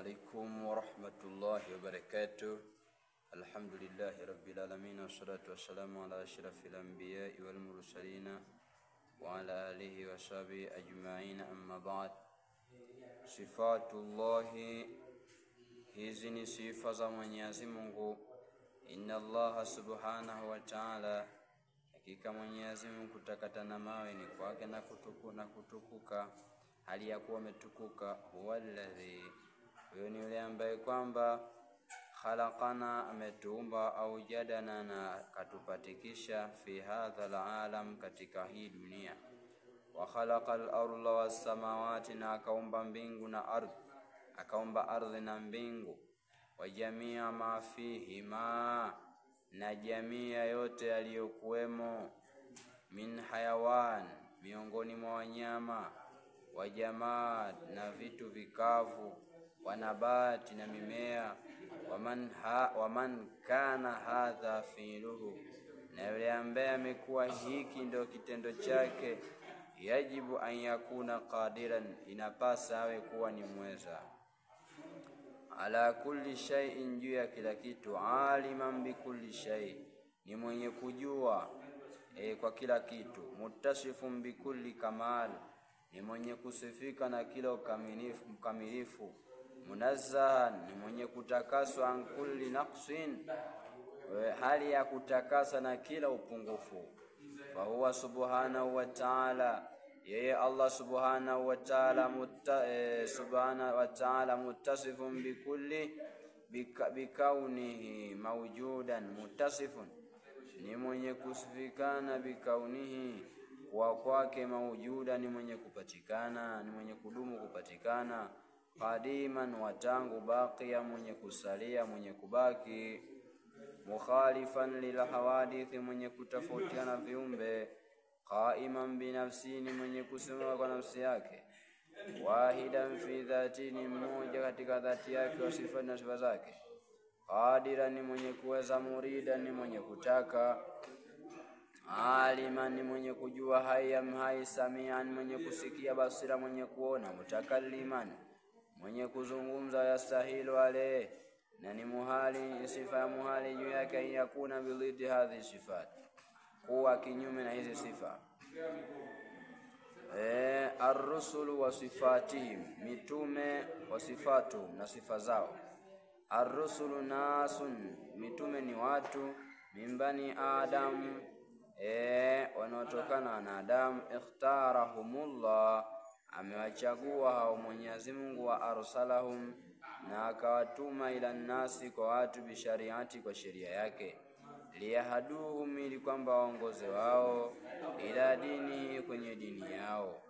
عليكم ورحمة الله وبركاته. الحمد لله رب العالمين، والصلاة والسلام على أشرف الأنبياء والمرسلين وعلى آله وصحبه أجمعين. أما بعد. صفات الله، hizi ni sifa za Mwenyezi Mungu. Inna Allah subhanahu wa ta'ala, hakika Mwenyezi Mungu kutakatana mawe ni kwake na kutukuka hali ya kuwa ametukuka. Huwa alladhi, huyo ni yule ambaye kwamba khalaqana, ametuumba, au jadana, na katupatikisha, fi hadha alalam, katika hii dunia. Wa khalaqal arda was samawati, na akaumba mbingu na ardhi, akaumba ardhi na mbingu. Wa jamia ma fihima, na jamia yote yaliyokuwemo. Min hayawan, miongoni mwa wanyama. Wa jamaad, na vitu vikavu. Wa nabati, na mimea. Wa man kana hadha filuhu, na yule ambaye amekuwa hiki ndio kitendo chake. Yajibu an yakuna qadiran, inapasa awe kuwa ni mweza. Ala kulli shay'in, juu ya kila kitu. Aliman bi kulli shay, ni mwenye kujua kwa kila kitu. Muttasifun bi kulli kamal, ni mwenye kusifika na kila ukamilifu. Munazzahan, ni mwenye kutakaswa. An kulli naqsin, hali ya kutakasa na kila upungufu. Fa huwa subhanahu wa ta'ala, yeye Allah subhanahu wa ta'ala muttasifun bikulli bikaunihi mawjudan. Muttasifun, ni mwenye kusifikana, bikaunihi, kwa kwake, mawjuda, ni mwenye kupatikana, ni mwenye kudumu kupatikana. Qadiman, wa tangu. Baqiya, mwenye kusalia, mwenye kubaki. Mukhalifan lil hawadithi, mwenye kutofautiana viumbe. Qaiman binafsi, ni mwenye kusimama kwa nafsi yake. Wahidan fi dhati, ni mmoja katika dhati yake, wa sifa na sifa zake. Qadiran, ni mwenye kuweza. Muridan, ni mwenye kutaka. Aliman, ni mwenye kujua. Hayyan, hai. Samian, mwenye kusikia. Basira, mwenye kuona. Mutakalliman, mwenye kuzungumza. Yastahilu alayhi, na ni muhali, sifa ya muhali juu yake. Yakuna bilidhi hadhi sifat, kuwa kinyume na hizi sifa. Ar-rusulu wa sifatihim, mitume wa sifatu, na sifa zao. Ar-rusulu nasun, mitume ni watu. Mimbani Adam, wanaotokana na Adam. Ikhtarahumullah, amewachagua hao Mwenyezi Mungu. Wa arsalahum, na akawatuma. Ila nasi, kwa watu. Bishariati, kwa sheria yake. Liyahaduhum, ili kwamba waongoze wao. Ila dini, kwenye dini yao.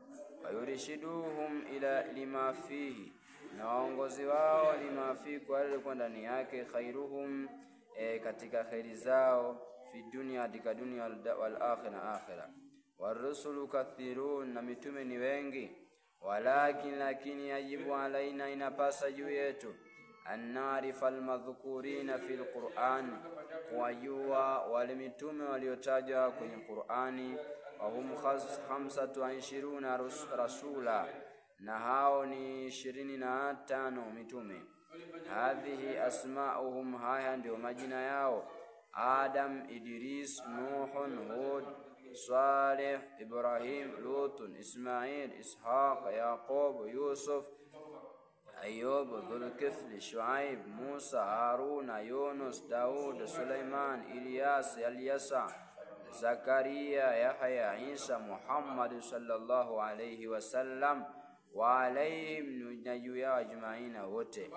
Wayurishiduhum ila lima fihi, na waongozi wao. Lima fihi, kwa ile kwa ndani yake. Khairuhum, katika khairi zao. Fi dunya, katika dunia. Wal akhirah. Warusulu kathirun, na mitume ni wengi. Lakini yajibu alaina, inapasa juu yetu. An-narifa al-madhkurina fil Qur'an, kuwajua wale mitume waliotajwa kwenye Qur'ani. Wa hum 25 rasula, na hao ni 25 mitume. Hadhihi asma'uhum, haya ndio majina yao. Adam, Idris, Nuhun, Hud, Salih, Ibrahim, Lutun, Ismail, Ishaq, Yaqub, Yusuf, Ayub, Dhulkifli, Shuaib, Musa, Haruna, Yunus, Daud, Sulaiman, Ilyas, Yasa, Zakaria, Yahya, Isa, Muhammad sallallahu alayhi wasallam. Wa alayhim, juu ya ajmaina wote.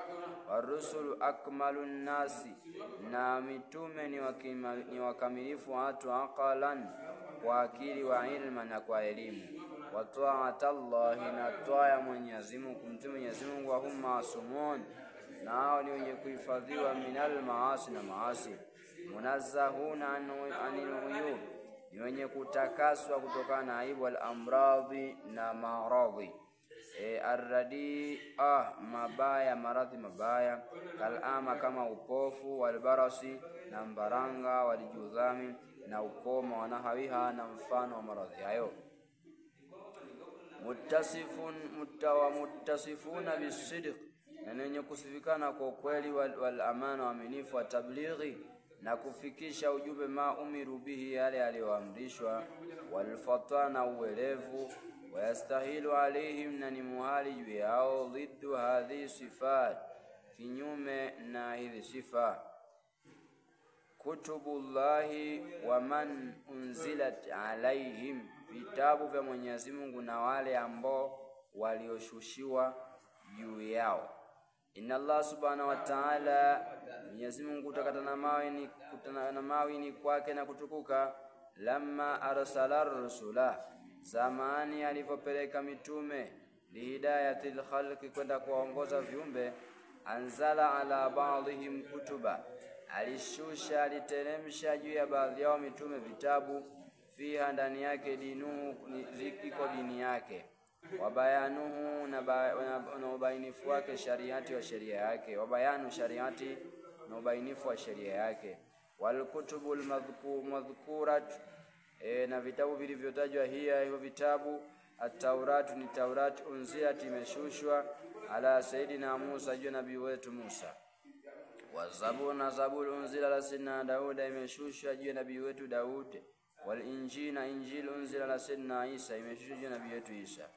Warusulu akmalun nasi, na mitume ni wakamilifu watu. Aqalan, kwa akili. Wa ilma, na kwa elimu. Wa ta'atallahi, na toa Mwenyezi Mungu, mtume Mwenyezi Mungu. Wa hum masumun, na hao ni wenye kuhifadhiwa. Minal maasi, na maasi. Munazzahuna anil uyub, ni wenye kutakaswa kutokana na aibu. Wal amradhi, na maradhi. Arradi, mabaya, maradhi mabaya. Kalama, kama upofu. Walbarasi, na mbaranga. Walijudhami, na ukoma. Wanahawiha, na mfano wa maradhi hayo. Muttasifuna bisidq, na wenye kusifikana kwa ukweli, wal amana waaminifu, wa tablighi na kufikisha ujumbe, ma umiru bihi yale aliyoamrishwa, wal fatana uelevu, wayastahilu alaihim na ni muhali juu yao, dhiddu hadhi sifat kinyume na hizi sifa, kutubullahi wa man unzilat alaihim, vitabu vya Mwenyezi Mungu na wale ambao walioshushiwa juu yao. Inna Allah subhanahu wa ta'ala, Mwenyezi Mungu kutana mawi ni kwake na kutukuka, lamma arsala rusula, zamani alipopeleka mitume, lihidayatil khalqi, kwenda kuongoza viumbe, anzala ala ba'dihim kutuba, alishusha aliteremsha juu ya baadhi yao mitume vitabu, fiha ndani yake dinuhu, iko dini yake, wabayanuhu na ubainifu wake, shariati wa sheria yake, wabayanu shariati na ubainifu wa sheria yake, walkutubul madhkurat, na vitabu vilivyotajwa hivyo vitabu, at-Taurat ni Taurat, unzilat imeshushwa, ala sayidina Musa, juu nabii wetu Musa, wa Zabur na Zabur unzila ala sayyidina Dauda, imeshushwa juu nabii wetu Daud, wal Injil na Injil unzila ala sayyidina Isa, imeshushwa juu nabii wetu Isa,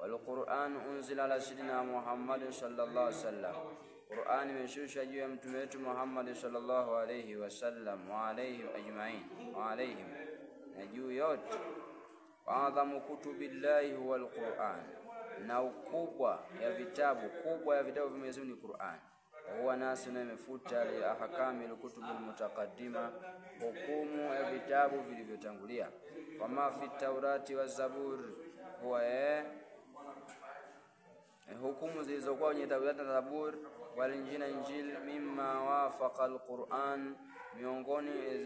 wal Qur'an unzila ala sayyidina Muhammad sallallahu alaihi wasallam, Qur'an imeshushwa juu ya mtume wetu Muhammad sallallahu alaihi wasallam, wa alaihim ajma'in, wa alaihim na juu yote, wa adhamu kutubillahi huwa al-Qur'an, na ukubwa ya vitabu vya Mwenyezi Mungu ni Qur'an, huwa nasi na imefuta li ahkami al-kutubul mutaqaddima, hukumu ya vitabu vilivyotangulia, kama fi Taurati wa Zabur, huwa hukumu zilizokuwa kwenye Taurati na Zabur, wal Injil mimma wafaqa al-Qur'an, miongoni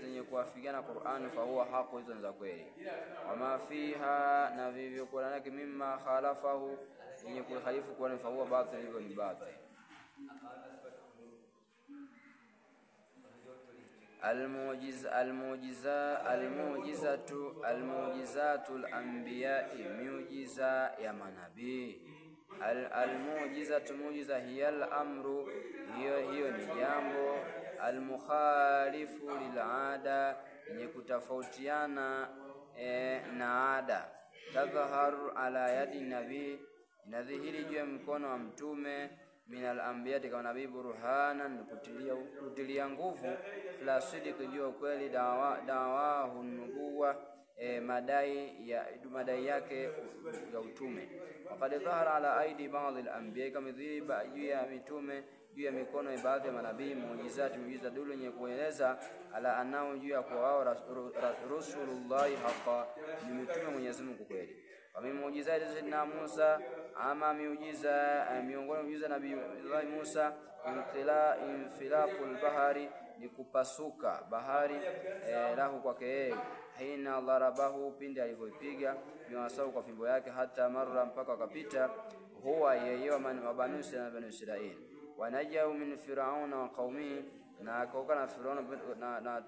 zenye kuafikiana Qur'an, fa huwa haqu, hizo za kweli, wama fiha na vivyo Qur'an yake, mimma khalafahu, yenye kukhalifu Qur'an, fa huwa batil, hivyo ni batil. Almu'jizatul anbiya'i, miujiza ya manabii. Almu'jizatu, mu'jiza, hiya al-amru, hiyo ni jambo, almukhalifu lil'ada, yenye kutofautiana na ada, tadhharu ala yadi nabii, inadhihiri juu ya mkono wa mtume, minal anbiyati, kama nabii, burhanan, kutilia nguvu, la sidiki, juu kweli, dawahu nubuwa, madai yake ya utume, waqad dhahara ala aidi ba'd al-anbiya, kama dhiba juu ya mitume, juu ya mikono ya baadhi ya manabii, muujiza dulu yenye kueleza ala anao, juu ya kwa wao rasulullahi haqa, ni mitume Mwenyezi Mungu kweli. Wa muujiza sayyidina Musa, ama miujiza miongoni muujiza nabii Musa, infilaqul bahari, ni kupasuka bahari, lahu kwake yeye, hina dharabahu, pindi alivyoipiga, biwasau, kwa fimbo yake, hata marra, mpaka akapita, huwa yeye wa banu Israil, wanajau min Firauna wa qaumihi, na akaoka na Firauna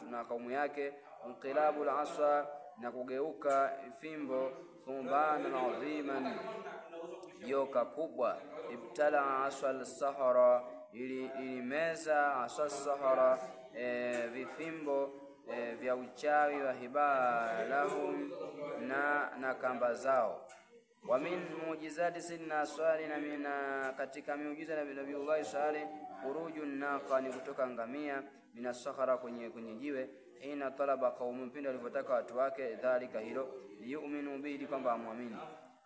na kaumu yake, inqilabul aswa, na kugeuka fimbo, thumbana na adhiman, joka kubwa, ibtala aswal sahara, ilimeza aswal sahara, vifimbo vya uchawi, wa hibalahum, na kamba zao. Wa min mu'jizati sayyidina Salih, na mina katika miujiza ya Nabii Salih, khurujun naqa, ni kutoka ngamia, mina sahara, kwenye jiwe, hina talaba qaumun, pindi walivyotaka watu wake, dhalika hilo, yu'minu bihi, kwamba amwamini.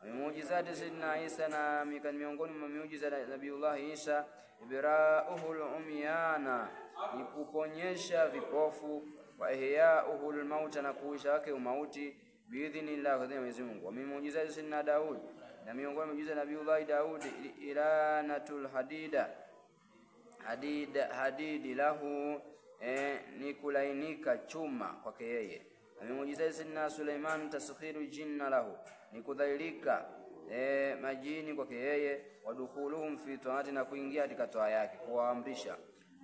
Miujiza sayyidina Isa, na miongoni mwa miujiza ya Nabii Isa, ibra'uhul umyana, ni kuponyesha vipofu, wa ihya'uhul mauta, na kuisha wake umauti, biidhnillah, kwa Mwenyezi Mungu. Wa miujiza sayyidina Daud, na miongoni mwa miujiza ya Nabii Daud, ilanatul hadidi lahu, ni kulainika chuma kwake yeye. Miujiza sayyidina Suleiman, taskhiru jinna lahu, ni kudhalilika majini kwake yeye, wadukhuluhum fi ta'ati, na kuingia katika toa yake, kuamrisha.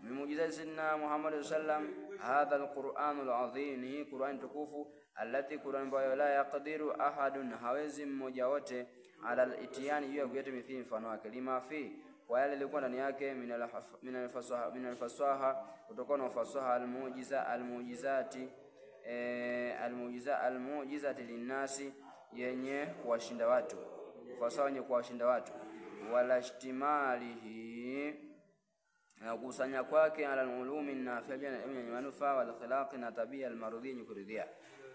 Miujiza sayyidina Muhammad sallam, hadha al-Qur'anul azim, Qur'an tukufu, allati Qur'an ambayo la yaqdiru ahadun, hawezi mmoja wote, ala al-itiyani juu ya kuleta mithili mfano wake, lima fi kwa yale yalikuwa ndani yake min al-fasaha kutokana na fasaha al-mu'jizati linnasi yenye kuwashinda watu, fasaha yenye kuwashinda watu, wala ihtimalihi na kusanya kwake ala al-ulumi nafi'a yenye manufaa, wal akhlaqi na tabia al-marudhi yenye kuridhia,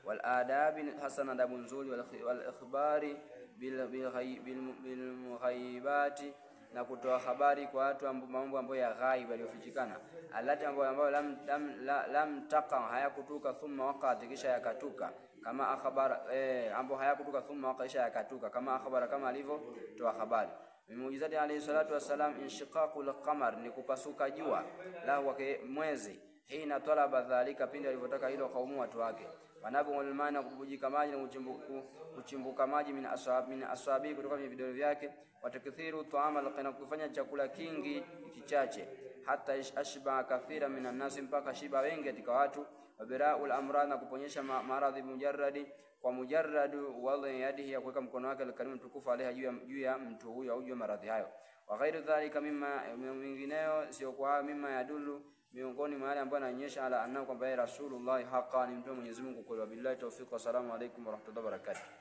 wal adabi hasana adabu nzuri, wal ikhbari bil mughaibati na kutoa habari kwa watu mambo ambayo ya ghaib yaliyofichikana, alati ambayo lam taqa hayakutuka thumma waqat kisha yakatuka, kama akhbara ambayo hayakutuka thumma waqat kisha yakatuka, kama akhbara kama alivyo toa habari. Muujizati alayhi salatu wassalam inshiqaqul qamar ni kupasuka jua la wake mwezi, hina talaba dhalika pindi alivyotaka hilo kaumu watu wake, wanabu ulmana kubujika maji na kuchimbuka maji min ashabi kutoka kwenye vidole vyake, watakithiru taama alqina kufanya chakula kingi kichache, hata ashba kathira minan nasi mpaka shiba wengi katika watu, wabiraul amrad na kuponyesha maradhi mujarradi kwa mujarradu wala yadihi ya kuweka mkono wake alkarimu tukufu alaiha juu ya mtu huyo au juu ya maradhi hayo, wa ghairu dhalika mimma mingineo sio kwa mimma yadulu miongoni mwa yale ambayo yanaonyesha ala annahu kwamba Rasulullah haqqan ni mtume Mwenyezi Mungu. Kwa billahi tawfiq wa salamu alaykum wa rahmatullahi wa barakatuh.